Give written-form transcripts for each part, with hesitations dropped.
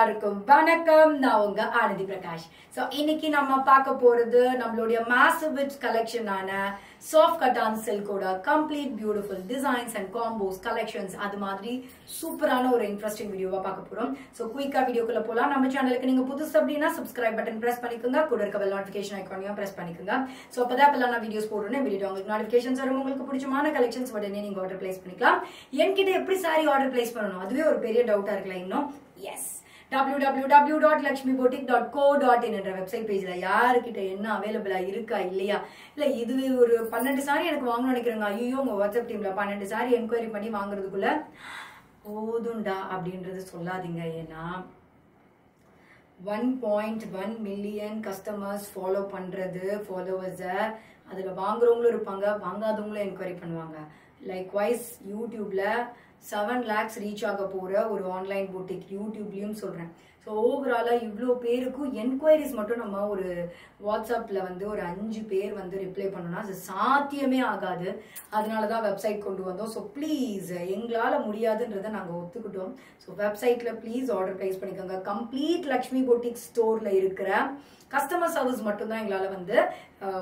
எல்லாருக்கும் வணக்கம். நான் உங்க ஆனந்தி பிரகாஷ். சோ இன்னைக்கு நம்ம பார்க்க போறது நம்மளுடைய massive hits collection ஆன soft cotton silk-ஓட complete beautiful designs and combos collections. அது மாதிரி சூப்பரான ஒரு இன்ட்ரெஸ்டிங் வீடியோவா பார்க்க போறோம். சோ குயிக்கா வீடியோக்குள்ள போலாம். நம்ம சேனலுக்கு நீங்க புதுசு அப்படினா subscribe button press பண்ணிக்கோங்க. கூட இருக்க bell notification icon-ஐயும் press பண்ணிக்கோங்க. சோ அப்பதான் நான் வீடியோஸ் போடுறேன் வீடியோ உங்களுக்கு notifications வரும். உங்களுக்கு பிடிச்சமான collections உடனே நீங்க ஆர்டர் பிளேஸ் பண்ணிக்கலாம். என்கிட்ட எப்படி சாரி ஆர்டர் பிளேஸ் பண்ணனும் அதுவே ஒரு பெரிய டவுட்டா இருக்குல இன்னும். எஸ் www.lakshmiboutique.co.in என்ற வெப்சைட் பேஜ்ல யாருக்கிட்ட என்ன அவைலபிளா இருக்கா இல்லையா, இல்ல இது ஒரு 12 சாரி எனக்கு வாங்கணும்னு நினைக்கிறேங்க, ஐயோ உங்க வாட்ஸ்அப் டீம்ல 12 சாரி என்கொயரி பண்ணி வாங்குறதுக்குள்ள போதும்டா அப்படின்றது சொல்லாதீங்க. ஏன்னா 1.1 மில்லியன் கஸ்டமர்ஸ் ஃபாலோ பண்றது ஃபாலோவர்ஸ அதுல வாங்குறவங்களும் இருப்பாங்க, வாங்காதவங்களும் என்கொயரி பண்ணுவாங்க. லைக்வைஸ் யூடியூப்ல 7 lakhs ரீச் ஆக போற ஒரு ஆன்லைன் பூட்டிக் யூடியூப்லயும் சொல்றேன். ஸோ ஓவராலா இவ்வளோ பேருக்கும் என்கொயரிஸ் மட்டும் நம்ம ஒரு வாட்ஸ்அப்ல வந்து ஒரு 5 பேர் வந்து ரிப்ளை பண்ணோம்னா அது சாத்தியமே ஆகாது. அதனாலதான் வெப்சைட் கொண்டு வந்தோம். ஸோ ப்ளீஸ் எங்களால முடியாதுன்றதை நாங்கள் ஒத்துக்கிட்டோம். ஸோ வெப்சைட்ல ப்ளீஸ் ஆர்டர் பிளேஸ் பண்ணிக்கோங்க. கம்ப்ளீட் லக்ஷ்மி பூட்டிக் ஸ்டோர்ல இருக்கிற கஸ்டமர் சர்வீஸ் மட்டும் தான் எங்களால வந்து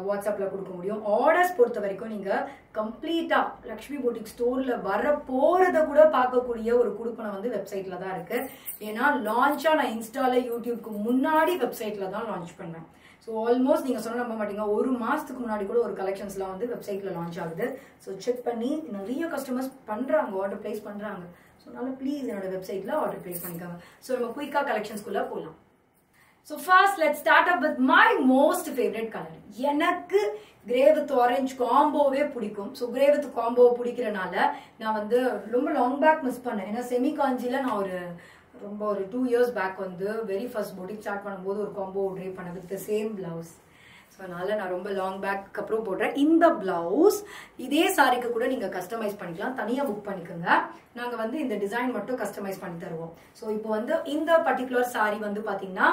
வாட்ஸ்அப்ல கொடுக்க முடியும். ஆர்டர்ஸ் பொறுத்த வரைக்கும் நீங்க கம்ப்ளீட்டா லக்ஷ்மி பூட்டிக் ஸ்டோர்ல வர போறத கூட பார்க்கக்கூடிய ஒரு குடுப்பனை வந்து வெப்சைட்ல தான் இருக்கு. ஏன்னா லான்ச்சா நான் இன்ஸ்டால யூடியூப்க்கு முன்னாடி வெப்சைட்ல தான் லான்ச் பண்ணேன். ஸோ ஆல்மோஸ்ட் நீங்க சொன்ன நம்ப மாட்டீங்க, ஒரு மாசத்துக்கு முன்னாடி கூட ஒரு கலெக்ஷன்ஸ்லாம் வந்து வெப்சைட்ல லான்ச் ஆகுது. ஸோ செக் பண்ணி நிறைய கஸ்டமர்ஸ் பண்றாங்க, ஆர்டர் பிளேஸ் பண்றாங்க. ஸோ அதனால ப்ளீஸ் என்னோட வெப்சைட்ல ஆர்டர் பிளேஸ் பண்ணிக்கோங்க. ஸோ நம்ம குயிக்கா கலெக்ஷன்ஸ்குள்ள போகலாம். So first let's start up with my most favorite color. எனக்கு grey with orange காம்போவே பிடிக்கும். ஸோ grey with காம்போ பிடிக்கிறனால நான் வந்து ரொம்ப லாங் பேக் மிஸ் பண்ணேன். ஏன்னா செமி காஞ்சில நான் ஒரு 2 years பேக் வந்து வெரி ஃபர்ஸ்ட் boutique ஸ்டார்ட் பண்ணும்போது ஒரு காம்போ ட்ரை பண்ணேன் வித் சேம் பிளவுஸ். ஸோ அதனால நான் ரொம்ப லாங் பேக் அப்புறம் போடுறேன். இந்த பிளவுஸ் இதே சாரிக்கு கூட நீங்க கஸ்டமைஸ் பண்ணிக்கலாம், தனியா புக் பண்ணிக்கோங்க. நாங்க வந்து இந்த டிசைன் மட்டும் கஸ்டமைஸ் பண்ணி தருவோம். ஸோ இப்போ வந்து இந்த பர்டிகுலர் சாரி வந்து பாத்தீங்கன்னா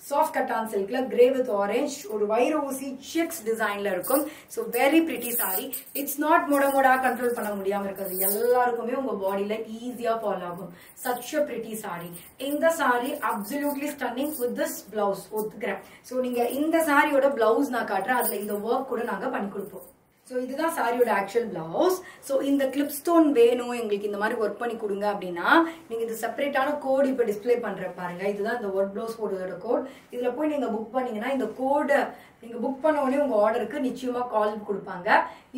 சாஃப்ட் கட்டான் சில்க்ல கிரே வித் ஆரஞ்ச் ஒரு வைர ஊசி செக்ஸ் டிசைன்ல இருக்கும். So very pretty sari. It's not மொடா கண்ட்ரோல் பண்ண முடியாம இருக்கிறது, எல்லாருக்குமே உங்க பாடியில ஈஸியா ஃபாலோ ஆகும். Such a pretty sari. இந்த sari absolutely stunning with this blouse ஒத்துக்கிறேன். ஸோ நீங்க இந்த சாரியோட பிளவுஸ் நான் காட்டுறேன், அதுல இந்த ஒர்க் கூட நாங்க பண்ணி கொடுப்போம். ஸோ இதுதான் சாரியோட ஆக்சுவல் பிளவுஸ். ஸோ இந்த கிளிப் ஸ்டோன் வேணும் எங்களுக்கு இந்த மாதிரி ஒர்க் பண்ணி கொடுங்க அப்படின்னா நீங்க இது செப்பரேட்டான கோட் இப்போ டிஸ்பிளே பண்ற பாருங்க. இதுதான் இந்த ஒர்க் பிளவுஸ் கோடோட கோட். இதுல போய் நீங்க புக் பண்ணீங்கன்னா இந்த கோடை நீங்க புக் பண்ண உடனே உங்க ஆர்டருக்கு நிச்சயமா கால் கொடுப்பாங்க.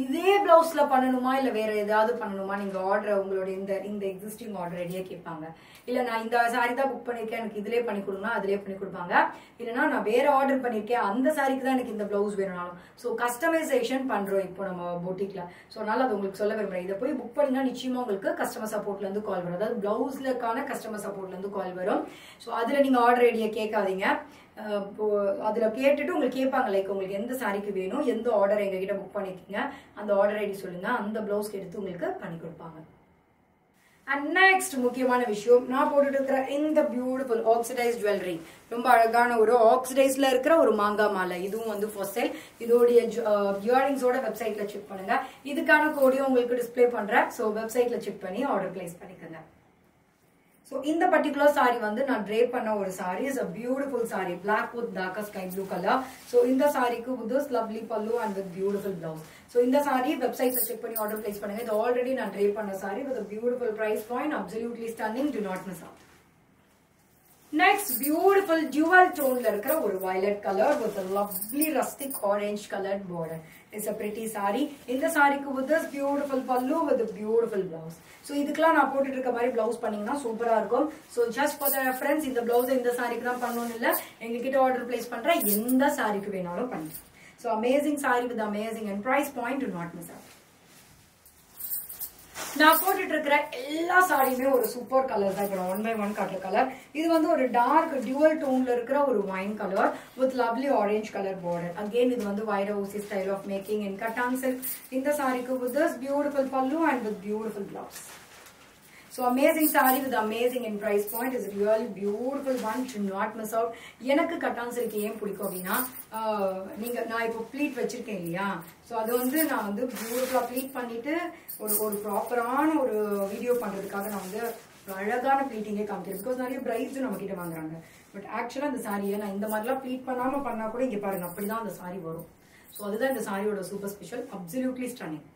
இதே பிளவுஸ்ல பண்ணணுமா இல்ல வேற ஏதாவது பண்ணணுமா, நீங்க ஆர்டர் உங்களோட இந்த எக்ஸிஸ்டிங் ஆர்டர் ரெடியா கேட்பாங்க. இல்ல நான் இந்த சாரி தான் புக் பண்ணிருக்கேன் எனக்கு இதுலயே பண்ணி கொடுங்க, அதுலயே பண்ணி கொடுப்பாங்க. இல்லைன்னா நான் வேற ஆர்டர் பண்ணிருக்கேன் அந்த சாரிக்கு தான் எனக்கு இந்த பிளவுஸ் வேணும்னாலும். ஸோ கஸ்டமைசேஷன் பண்றோம் இப்போ நம்ம பூட்டிக்ல. ஸோ அதனால அது உங்களுக்கு சொல்ல விரும்புறேன். இதை போய் புக் பண்ணினா நிச்சயமா உங்களுக்கு கஸ்டமர் சப்போர்ட்ல இருந்து கால் வரும், அதாவது பிளவுஸ்லக்கான கஸ்டமர் சப்போர்ட்ல இருந்து கால் வரும். ஸோ அதுல நீங்க ஆர்டர் ரெடியா கேட்காதீங்க. அதுல கேட்டுட்டு உங்களுக்கு கேட்பாங்க லைக் உங்களுக்கு எந்த சாரிக்கு வேணும், எந்த ஆர்டர் எங்க கிட்ட புக் பண்ணிருக்கீங்க, அந்த ஆர்டர் ஐடி சொல்லுங்க, அந்த பிளவுஸ்க்கு எடுத்து உங்களுக்கு பண்ணி கொடுப்பாங்க. அண்ட் நெக்ஸ்ட் முக்கியமான விஷயம், நான் போட்டுட்டு இருக்கிற இந்த பியூட்டிஃபுல் ஆக்சிடைஸ் ஜுவல்லரி, ரொம்ப அழகான ஒரு ஆக்சிடைஸ்ல இருக்கிற ஒரு மாங்காய் மாலை. இதுவும் வந்து ஃபார் சேல். இதோடைய இயரிங்ஸோட வெப்சைட்ல செக் பண்ணுங்க. இதுக்கான கோடியும் உங்களுக்கு டிஸ்பிளே பண்றேன். ஸோ வெப்சைட்ல செக் பண்ணி ஆர்டர் பிளேஸ் பண்ணிக்கோங்க. ஸோ இந்த பர்டிகுலர் சாரி வந்து நான் ட்ரே பண்ண ஒரு sari. Is a beautiful sari, black with dark sky blue colour. So இந்த சாரிக்கு with lovely pallu and with beautiful blouse. So இந்த சாரி வெப்சைட்ல செக் பண்ணி ஆர்டர் பிளேஸ் பண்ணுங்க. இது ஆல்ரெடி நான் ட்ரே பண்ண sari with beautiful price point, absolutely stunning, do not miss out. Next beautiful dual டோன்ல இருக்கிற ஒரு violet colour with lovely rustic orange coloured border. It's a pretty sari. இந்த சாரிக்கு வித் திஸ் பியூட்டிஃபுல் பல்லு வித் பியூட்டிஃபுல் பிளவுஸ். ஸோ இதுக்கெல்லாம் நான் போட்டுட்டு இருக்க மாதிரி பிளவுஸ் பண்ணீங்கன்னா சூப்பரா இருக்கும். So just for the reference, இந்த பிளவுஸ் இந்த சாரிக்கு தான் பண்ணணும் இல்ல, எங்ககிட்ட ஆர்டர் பிளேஸ் பண்ற எந்த சாரிக்கு வேணாலும் பண்ணி. So amazing sari with amazing and price point, do not miss out. நான் போட்டுட்டு இருக்கிற எல்லா சாரியுமே ஒரு சூப்பர் கலர் தான். இப்போ 1 by 1 காட்டுற கலர் இது வந்து ஒரு டார்க் டியூவல் டோன்ல இருக்கிற ஒரு wine colour with lovely orange colour border. Again இது வந்து வைர ஊசி style of making in cotton silk. இந்த சாரிக்கு with this beautiful pallu and with beautiful blouse. So amazing saree with amazing in price point is really beautiful one, should not miss out. எனக்கு கட்டான் silk ஏன் பிடிக்கும் அப்படின்னா நான் இப்போ ப்ளீட் வச்சிருக்கேன் இல்லையா, ஸோ அது வந்து நான் வந்து பியூட்டிஃபுல்லா ப்ளீட் பண்ணிட்டு ஒரு ப்ராப்பரான ஒரு வீடியோ பண்றதுக்காக நான் வந்து அழகான ப்ளீட்டிங்கே காமிக்கிறேன் பிகாஸ் நிறைய பிரைட்ஸ் நம்ம கிட்ட வாங்குறாங்க பட் ஆக்சுவலா இந்த சாரியை நான் இந்த மாதிரிலாம் ப்ளீட் பண்ணாம பண்ணா கூட இங்க பாருங்க அப்படிதான் அந்த சாரி வரும் ஸோ அதுதான் இந்த சாரியோட super special absolutely stunning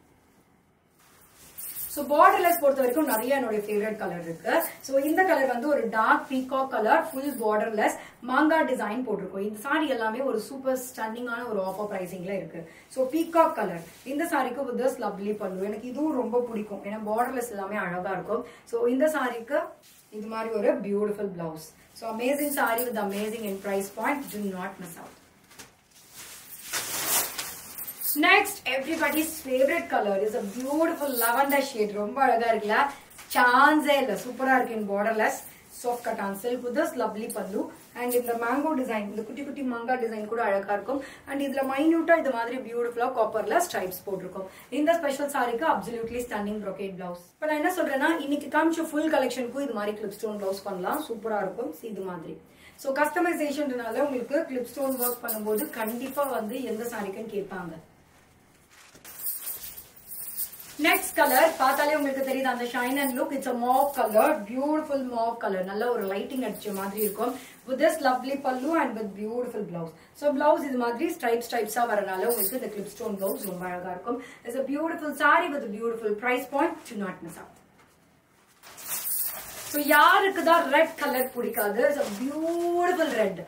so borderless பொறுத்த வரைக்கும் நிறைய என்னுடைய ஃபேவரட் கலர் இருக்கு ஸோ இந்த கலர் வந்து ஒரு dark peacock colour full borderless மாங்கா டிசைன் போட்டிருக்கோம் இந்த சாரி எல்லாமே ஒரு சூப்பர் ஸ்டன்னிங்கான ஒரு ஆஃபர் பிரைசிங்ல இருக்கு ஸோ பீகாக் கலர் இந்த சாரிக்கு வித் திஸ் லவ்லி பல்லு எனக்கு இதுவும் ரொம்ப பிடிக்கும் ஏன்னா பார்டர்லெஸ் எல்லாமே அழகா இருக்கும் ஸோ இந்த சாரிக்கு இது மாதிரி ஒரு beautiful blouse so amazing sari with amazing in price point do not miss out Next, everybody's favorite color is a beautiful lavender shade. ரொம்ப அழகா இருக்குல்ல சான்ஸே இல்ல சூப்பரா இருக்கு in borderless soft cotton silk with this lovely pallu and இந்த mango design இந்த குட்டி குட்டி மாங்கா டிசைன் கூட அழகா இருக்கும் and இதுல மைன்யூட்டா இது மாதிரி பியூட்டிஃபுல்லா காப்பர்ல ஸ்ட்ரைப்ஸ் போட்டிருக்கும் இந்த ஸ்பெஷல் சாரிக்கு அப்சல்யூட்லி ஸ்டன்னிங் brocade blouse இப்போ நான் என்ன சொல்றேன்னா இன்னைக்கு காமிச்ச ஃபுல் கலெக்ஷனுக்கு இது மாதிரி clip stone blouse பண்ணலாம் சூப்பரா இருக்கும் இது மாதிரி சோ கஸ்டமைசேஷன்னால உங்களுக்கு clip stone work பண்ணும்போது கண்டிப்பா வந்து எந்த சாரிக்குன்னு கேட்பாங்க Next color, பார்த்தாலே உங்களுக்கு தெரியுது அந்த shine and look. It's a mauve color, beautiful mauve color. நல்ல ஒரு lighting அடிச்ச மாதிரி இருக்கும். With this lovely pallu and with beautiful blouse. So blouse இது மாதிரி stripes வரனால உங்களுக்கு இந்த clip stone blouse ரொம்ப அழகா இருக்கும். It's a beautiful saree with a beautiful price point. Do not miss out. So யாருக்கு தான் ரெட் கலர் பிடிக்காது? It's a beautiful red.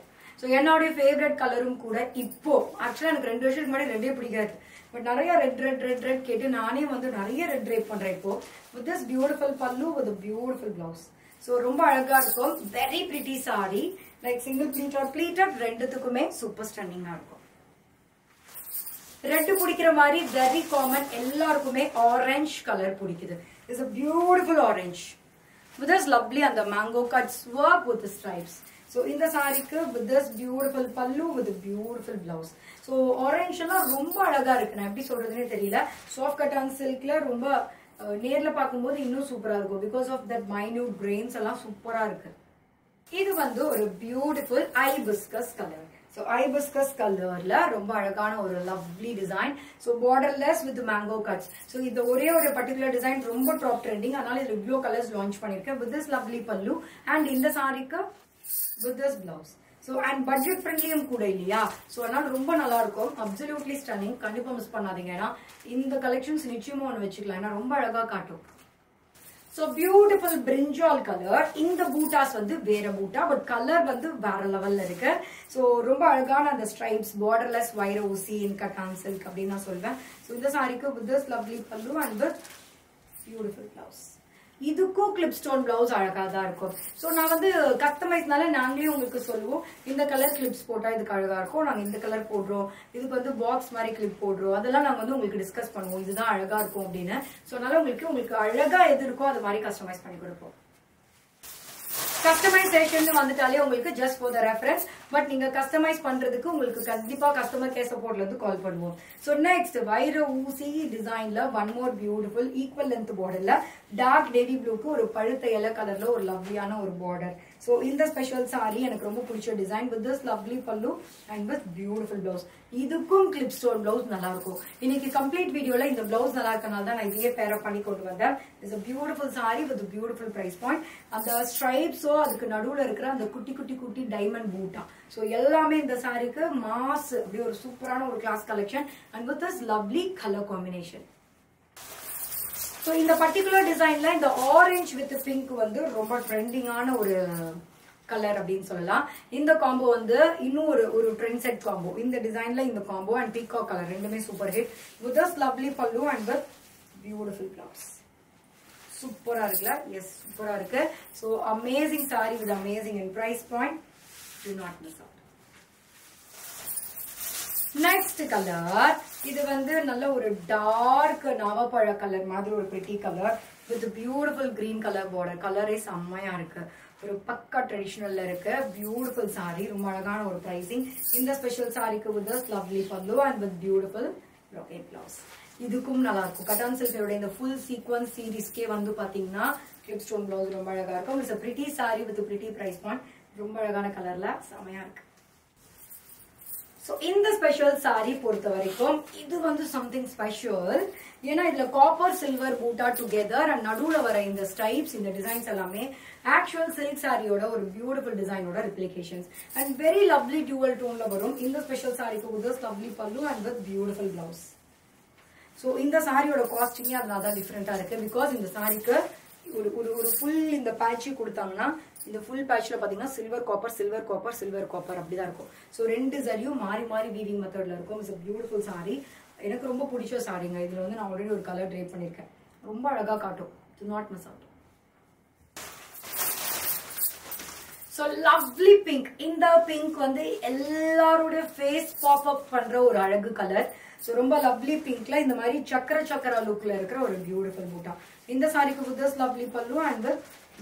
So என்னோட ஃபேவரட் கலரும் கூட இப்போ ஆக்சுவலா எனக்கு 2 வருஷத்துக்கு முன்னாடி ரெட்டே பிடிக்காது பட் நிறைய ரெட் கேட்டு நானே வந்து நிறைய ரெட் ட்ரைப் பண்றேன் இப்போ with this beautiful pallu with a beautiful blouse so ரொம்ப அழகா இருக்கும் very pretty saree like single pleat or pleated ரெண்டுத்துக்குமே சூப்பர் ஸ்டன்னிங்கா இருக்கும் ரெட் பிடிக்கிற மாதிரி very common எல்லாருக்குமே orange கலர் பிடிக்குது is a beautiful orange with this lovely and the mango cuts work with the stripes So in the saree with this beautiful pallu with a beautiful blouse. So orange எல்லாம் ரொம்ப அழகா இருக்கு நான் எப்படி சொல்றதுனே தெரியல soft cotton silkல ரொம்ப நேர்ல பாக்கும்போது இன்னும் சூப்பரா இருக்கும் because of that minute grains எல்லாம் சூப்பரா இருக்கு இது வந்து ஒரு beautiful hibiscus color so hibiscus colorல ரொம்ப அழகான ஒரு lovely design so borderless with mango cuts so இந்த ஒரே ஒரு particular design ரொம்ப top trending அதனால இது இவ்ளோ colors launch பண்ணிருக்கேன் with this lovely pallu and இந்த சாரிக்கு with this blouse so and budget friendly கூட இல்லையா so அதனால ரொம்ப நல்லா இருக்கும் absolutely stunning கண்டிப்பா மிஸ் பண்ணாதீங்க ஏனா இந்த கலெக்ஷன்ஸ் நிச்சயமா ஒன்னு வெச்சுக்கலாம் ஏனா ரொம்ப அழகா காட்டும் so beautiful brinjal color இந்த பூட்டாஸ் வந்து வேற பூட்டா பட் கலர் வந்து வேற லெவல்ல இருக்கு so ரொம்ப அழகான அந்த stripes borderless wire ஊசி in cotton silk அப்படி நான் சொல்வேன் so இந்த சாரிக்கு with this lovely pallu and with beautiful blouse இதுக்கு clip stone blouse அழகா தான் இருக்கும் சோ நான் வந்து கஸ்டமைஸ்னால நாங்களே உங்களுக்கு சொல்லுவோம் இந்த கலர் clips போட்டா இதுக்கு அழகா இருக்கும் நாங்க இந்த கலர் போடுறோம் இதுக்கு வந்து பாக்ஸ் மாதிரி clip போடுறோம் அதெல்லாம் நாங்க வந்து உங்களுக்கு டிஸ்கஸ் பண்ணுவோம் இதுதான் அழகா இருக்கும் அப்படினு சோ அதனால உங்களுக்கு அழகா எது இருக்கோ அது மாதிரி கஸ்டமைஸ் பண்ணி கொடுப்போம் கஸ்டமைசேஷன் வந்துட்டாலே உங்களுக்கு just for the reference but நீங்க கஸ்டமைஸ் பண்றதுக்கு உங்களுக்கு கண்டிப்பா கஸ்டமர் கேர் சப்போர்ட்ல இருந்து கால் பண்ணுவோம் சோ நெக்ஸ்ட் வைர ஊசி டிசைன்ல one more beautiful equal length borderல டார்க் நேவி ப்ளூக்கு ஒரு பழுத்த yellow கலர்ல ஒரு லவ்லியான ஒரு border சோ இந்த ஸ்பெஷல் saree எனக்கு ரொம்ப பிடிச்ச design with this lovely pallu and with beautiful blouse இதுக்கும் clip stone blouse நல்லா இருக்கும் இன்னைக்கு கம்ப்ளீட் வீடியோல இந்த blouse நல்லா இருக்கனால தான் நான் இதையே பேர் அப் பண்ணி கொண்டு வந்தேன் it's a beautiful saree with a beautiful price point அந்த stripes அதுக்கு நடுவுல இருக்கிற அந்த குட்டி குட்டி குட்டி டைமண்ட் பூட்டா சோ எல்லாமே இந்த சாரிக்கு மாஸ் அப்படி ஒரு சூப்பரான ஒரு class collection and with this lovely color combination so இந்த பர்టిక్యులர் டிசைன்ல இந்த ஆரஞ்சு வித் பிங்க் வந்து ரொம்ப ட்ரெண்டிங்கான ஒரு கலர் அப்படினு சொல்லலாம் இந்த காம்போ வந்து இன்னும் ஒரு ட்ரெண்ட் செட் காம்போ இந்த டிசைன்ல இந்த காம்போ and peacock color ரெண்டுமே super hit with this lovely pallu and with beautiful blouse சூப்பரா இருக்குல எஸ் சூப்பரா இருக்கு so amazing saree with amazing in price point do not miss out next color இது வந்து நல்ல ஒரு டார்க் நாவப்பழ கலர் மாதிரி ஒரு pretty color with beautiful green color border கலரே செம்மையா இருக்கு ஒரு பக்கா ட்ரெடிஷனல்ல இருக்கு பியூட்டிஃபுல் saree ரொம்ப அழகான ஒரு பிரைசிங் இந்த ஸ்பெஷல் சாரிக்கு with this lovely pallu and with beautiful brocade blouse இதுக்கும் நல்லா இருக்கும் கட்டான் சில்கோட இந்த ஃபுல் சீக்வென்ஸ் சீரிஸ்க்கே வந்து பாத்தீங்கன்னா clip stone blouse ரொம்ப அழகா இருக்கும் it's a pretty saree with a pretty price point ரொம்ப அழகான கலர்ல செமையா இருக்கு So in the special saree பொறுத்த வரைக்கும் இது வந்து something special. ஏன்னா இதுல copper silver boota together and நடுவுல வர இந்த stripes இந்த designs எல்லாமே actual silk saree ஓட ஒரு beautiful design ஓட replications and very lovely dual tone ல வரும். இந்த special saree க்கு with this lovely pallu and with beautiful blouse. So இந்த saree ஓட costing அதனால தான் டிஃபரெண்டா இருக்கு because இந்த சாரிக்கு ஒரு full இந்த patch கொடுத்தாங்கன்னா இந்த full patchல பாத்தீங்கன்னா silver copper silver copper silver copper அப்படி தான் இருக்கும். சோ ரெண்டு சரியும் மாறி மாறி weaving மெத்தட்ல இருக்கும். It's a beautiful saree. எனக்கு ரொம்ப பிடிச்ச சாரிங்க. இதுல வந்து நான் ஆல்ரெடி ஒரு கலர் ட்ரேப் பண்ணிருக்கேன். ரொம்ப அழகா காட்டும். Do not miss out. So lovely pink. இந்த pink வந்து எல்லாரோட face pop up பண்ற ஒரு அழகு கலர். So ரொம்ப lovely pinkல இந்த மாதிரி சக்கர லுக்ல இருக்கிற ஒரு beautiful boota. இந்த சாரிக்கு with this lovely pallu and the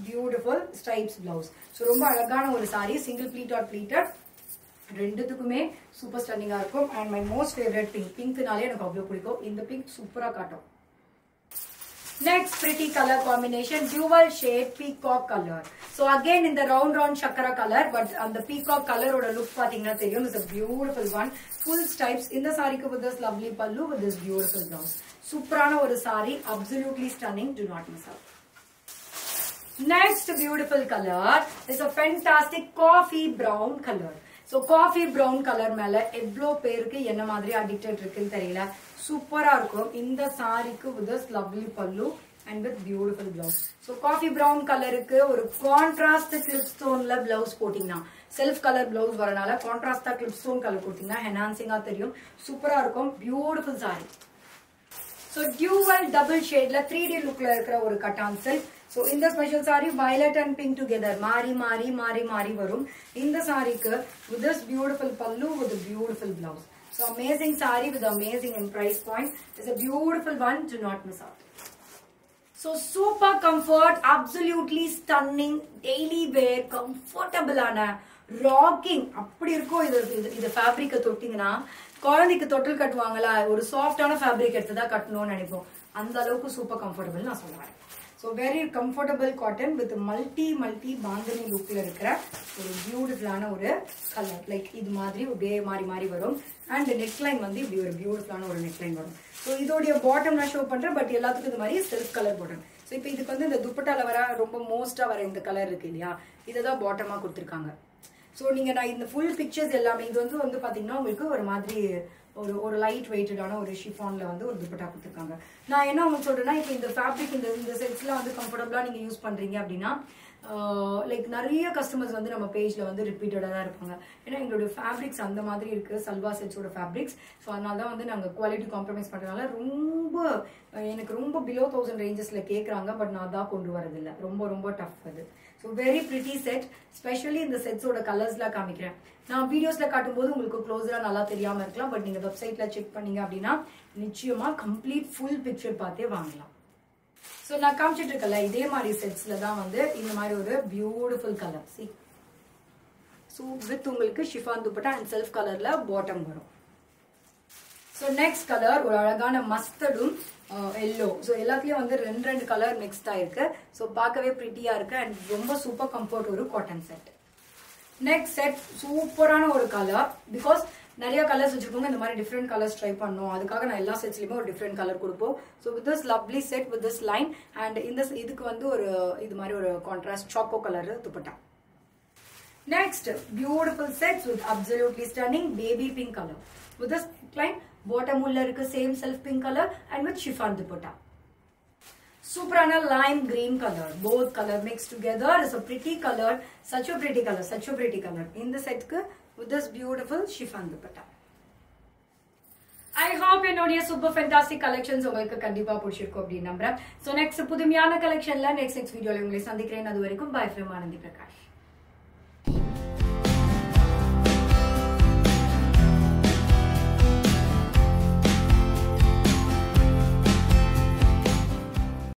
beautiful stripes blouse. So ரொம்ப அழகான ஒரு saree single pleat or pleated. ரெண்டுத்துக்குமே சூப்பர் ஸ்டன்னிங்கா இருக்கும் and my most favorite pink. பிங்க்னாலே எனக்கு அவ்வளவு பிடிக்கும். இந்த pink சூப்பரா காட்டும். Next pretty color combination dual shade peacock color. So again in the round chakra color but on the peacock color oda look pathina theriyum is a beautiful one. Full stripes in the saree with this lovely pallu with this beautiful blouse. Superana oru saree absolutely stunning. Do not miss out. Next beautiful color is a fantastic coffee brown color. So coffee brown color மேல எவ்ளோ பேருக்கு என்ன மாதிரி addicted இருக்குன்னு தெரியல. சூப்பரா இருக்கும். இந்த சாரிக்கு with this lovely pallu and with beautiful blouse. So coffee brown கலருக்கு ஒரு contrast clipstone blouse போட்டீங்கன்னா self color blouse வரனால contrast clipstone கலர் போட்டீங்கன்னா enhancing தெரியும். சூப்பரா இருக்கும். Beautiful saree. So dual double shade 3D look la irukra oru cotton silk. So in the special saree violet and pink together mari varum. In the saree ku with this beautiful pallu with a beautiful blouse. So amazing saree with amazing in price point. It's a beautiful one. Do not miss out. So super comfort, absolutely stunning, daily wear, comfortable ana rocking. அப்படி இருக்கும் இது ஃபேப்ரிக்க தொட்டிங்கனா குழந்தைக்கு தொட்டில் கட்டுவாங்களா ஒரு சாஃப்ட்டான fabric எடுத்து தான் கட்டணும்னு நினைப்போம். அந்த அளவுக்கு சூப்பர் கம்ஃபர்டபிள் நான் சொல்றேன். So very comfortable cotton with multi bandhani lookல இருக்கிற ஒரு பியூட்டிஃபுல்லான ஒரு கலர் லைக் இது மாதிரி அப்படியே மாறி வரும் and neckline வந்து இப்படி ஒரு பியூட்டிஃபுல்லான ஒரு neckline வரும். So இதோட பாட்டம் நான் ஷோ பண்றேன் பட் எல்லாத்துக்கும் இது மாதிரி செல்ஃப் கலர் போடுறேன். So இப்போ இதுக்கு வந்து இந்த துப்பட்டால வர ரொம்ப மோஸ்டா வர இந்த கலர் இருக்கு இல்லையா இததான் பாட்டமா கொடுத்திருக்காங்க. So நீங்க நான் இந்த full pictures எல்லாமே இது வந்து பாத்தீங்கன்னா உங்களுக்கு ஒரு மாதிரி ஒரு லைட் வெயிட்டடான ஒரு ஷிஃபான்ல வந்து ஒரு துப்பட்டா கொடுத்திருக்காங்க. நான் என்ன உங்களுக்கு சொல்றேன்னா இப்போ இந்த ஃபேப்ரிக் இந்த செட்ஸ்லாம் வந்து கம்ஃபர்டபிளா நீங்க யூஸ் பண்றீங்க அப்படின்னா லைக் நிறைய கஸ்டமர்ஸ் வந்து நம்ம பேஜ்ல வந்து ரிப்பீட்டடா தான் இருப்பாங்க. ஏன்னா எங்களுடைய ஃபேப்ரிக்ஸ் அந்த மாதிரி இருக்கு சல்வா செட்ஸோட ஃபேப்ரிக்ஸ். ஸோ அதனால தான் வந்து நாங்கள் குவாலிட்டி காம்ப்ரமைஸ் பண்றதுனால எனக்கு ரொம்ப பிலோ 1000 ரேஞ்சஸ்ல கேட்கறாங்க பட் நான் தான் கொண்டு வரதில்லை. ரொம்ப டஃப் அது. So very pretty set specially இந்த செட்ஸோட கலர்ஸ்லாம் காமிக்கிறேன். நான் வீடியோஸ்ல காட்டும் போது உங்களுக்கு க்ளோஸரா நல்லா தெரியாம இருக்கலாம் பட் நீங்க வெப்சைட்ல செக் பண்ணீங்க அப்படின்னா நிச்சயமா கம்ப்ளீட் ஃபுல் பிக்சர் பார்த்தே வாங்கலாம். ஸோ நான் காமிச்சிட்டு இருக்கல இதே மாதிரி செட்ஸ்ல தான் வந்து இந்த மாதிரி ஒரு beautiful colour C. So with உங்களுக்கு ஷிஃபான் துப்பட்டா அண்ட் செல்ஃப் கலர்ல பாட்டம் வரும். ஸோ நெக்ஸ்ட் கலர் ஒரு அழகான மஸ்டர்டும் எல்லோ. ஸோ எல்லாத்துலயும் வந்து ரெண்டு கலர் மிக்ஸ்ட் ஆயிருக்கு. ஸோ பார்க்கவே பிரிட்டியா இருக்கு அண்ட் ரொம்ப சூப்பர் கம்ஃபர்ட் ஒரு காட்டன் செட். நெக்ஸ்ட் செட் சூப்பரான ஒரு கலர் பிகாஸ் நிறைய கலர்ஸ் வச்சிருக்கோங்க இந்த மாதிரி டிஃப்ரெண்ட் கலர்ஸ் ட்ரை பண்ணோம் அதுக்காக நான் எல்லா செட்ஸ்லயுமே ஒரு டிஃப்ரெண்ட் கலர் கொடுப்போம். So with this lovely set with this line and இதுக்கு வந்து ஒரு இது மாதிரி ஒரு contrast choco colour dupatta. Next beautiful sets with absolutely stunning baby pink colour with this line bottom உள்ள இருக்கு same self pink colour and with chiffon dupatta. Superana lime green color, both color mixed together is a pretty color, such a pretty color. In the set with this beautiful chiffon dupatta. I hope you know your super fantastic collections உங்களுக்கு கண்டிப்பா பிடிச்சிருக்கும் அப்படி நம்புறேன். So next புதுமையான collectionல next video ல உங்களை சந்திக்கிறேன். அது வரைக்கும் bye from ஆனந்தி பிரகாஷ்.